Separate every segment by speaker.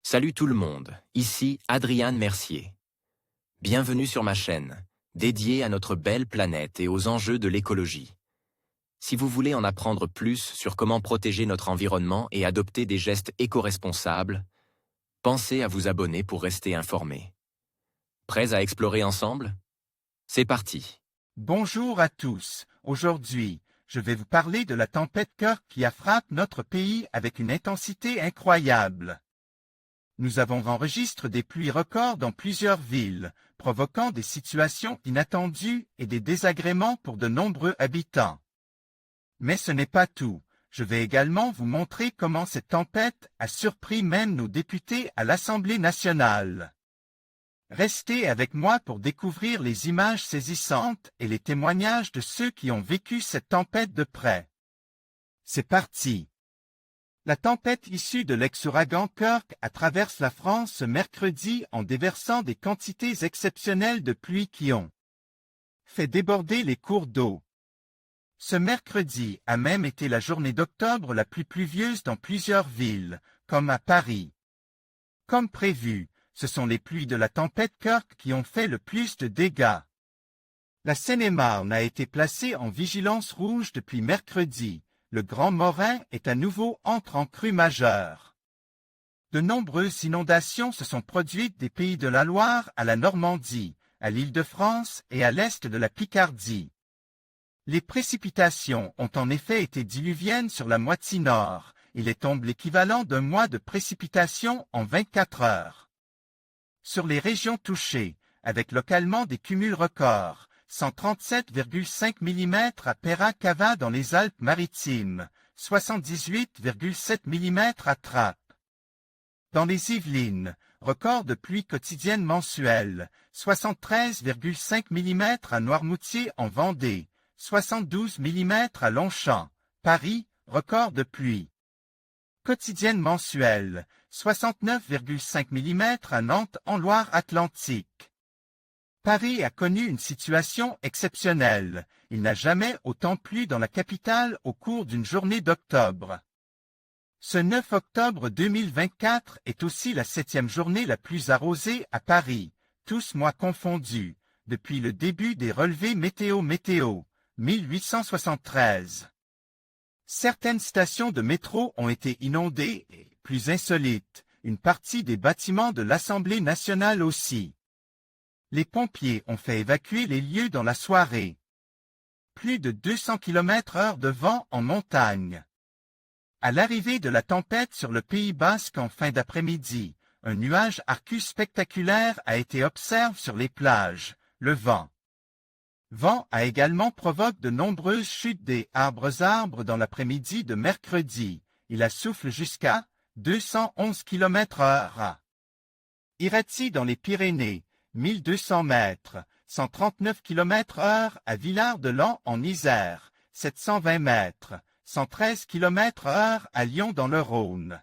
Speaker 1: Salut tout le monde, ici Adrian Mercier. Bienvenue sur ma chaîne, dédiée à notre belle planète et aux enjeux de l'écologie. Si vous voulez en apprendre plus sur comment protéger notre environnement et adopter des gestes éco-responsables, pensez à vous abonner pour rester informé. Prêts à explorer ensemble? C'est parti.
Speaker 2: Bonjour à tous. Aujourd'hui, je vais vous parler de la tempête Kirk qui a frappé notre pays avec une intensité incroyable. Nous avons enregistré des pluies records dans plusieurs villes, provoquant des situations inattendues et des désagréments pour de nombreux habitants. Mais ce n'est pas tout. Je vais également vous montrer comment cette tempête a surpris même nos députés à l'Assemblée nationale. Restez avec moi pour découvrir les images saisissantes et les témoignages de ceux qui ont vécu cette tempête de près. C'est parti! La tempête issue de l'ex-ouragan Kirk traverse la France ce mercredi en déversant des quantités exceptionnelles de pluie qui ont fait déborder les cours d'eau. Ce mercredi a même été la journée d'octobre la plus pluvieuse dans plusieurs villes, comme à Paris. Comme prévu, ce sont les pluies de la tempête Kirk qui ont fait le plus de dégâts. La Seine-et-Marne a été placée en vigilance rouge depuis mercredi. Le Grand Morin est à nouveau en crue majeure. De nombreuses inondations se sont produites des Pays de la Loire à la Normandie, à l'Île-de-France et à l'est de la Picardie. Les précipitations ont en effet été diluviennes sur la moitié nord. Il tombe l'équivalent d'un mois de précipitations en 24 heures. Sur les régions touchées, avec localement des cumuls records, 137,5 mm à Perra-Cava dans les Alpes-Maritimes, 78,7 mm à Trappes. Dans les Yvelines, record de pluie quotidienne mensuelle, 73,5 mm à Noirmoutier en Vendée, 72 mm à Longchamp, Paris, record de pluie quotidienne mensuelle, 69,5 mm à Nantes en Loire-Atlantique. Paris a connu une situation exceptionnelle. Il n'a jamais autant plu dans la capitale au cours d'une journée d'octobre. Ce 9 octobre 2024 est aussi la 7e journée la plus arrosée à Paris, tous mois confondus, depuis le début des relevés météo 1873. Certaines stations de métro ont été inondées et, plus insolite, une partie des bâtiments de l'Assemblée nationale aussi. Les pompiers ont fait évacuer les lieux dans la soirée. Plus de 200 km/h de vent en montagne. À l'arrivée de la tempête sur le Pays basque en fin d'après-midi, un nuage Arcus spectaculaire a été observé sur les plages. Le vent a également provoqué de nombreuses chutes des arbres dans l'après-midi de mercredi. Il a soufflé jusqu'à 211 km/h. Irati dans les Pyrénées, 1200 mètres, 139 km/h à Villard-de-Lans en Isère, 720 mètres, 113 km/h à Lyon dans le Rhône.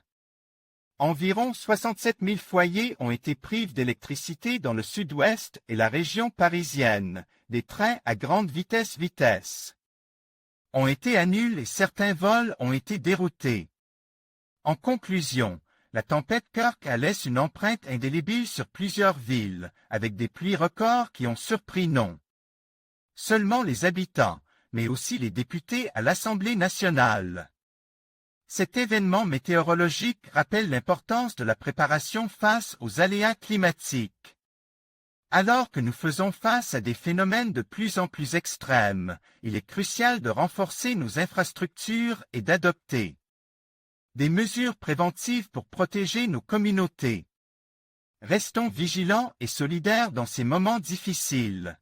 Speaker 2: Environ 67 000 foyers ont été privés d'électricité dans le sud-ouest et la région parisienne. Des trains à grande vitesse ont été annulés et certains vols ont été déroutés. En conclusion, la tempête Kirk laisse une empreinte indélébile sur plusieurs villes, avec des pluies records qui ont surpris non seulement les habitants, mais aussi les députés à l'Assemblée nationale. Cet événement météorologique rappelle l'importance de la préparation face aux aléas climatiques. Alors que nous faisons face à des phénomènes de plus en plus extrêmes, il est crucial de renforcer nos infrastructures et d'adopter des mesures préventives pour protéger nos communautés. Restons vigilants et solidaires dans ces moments difficiles.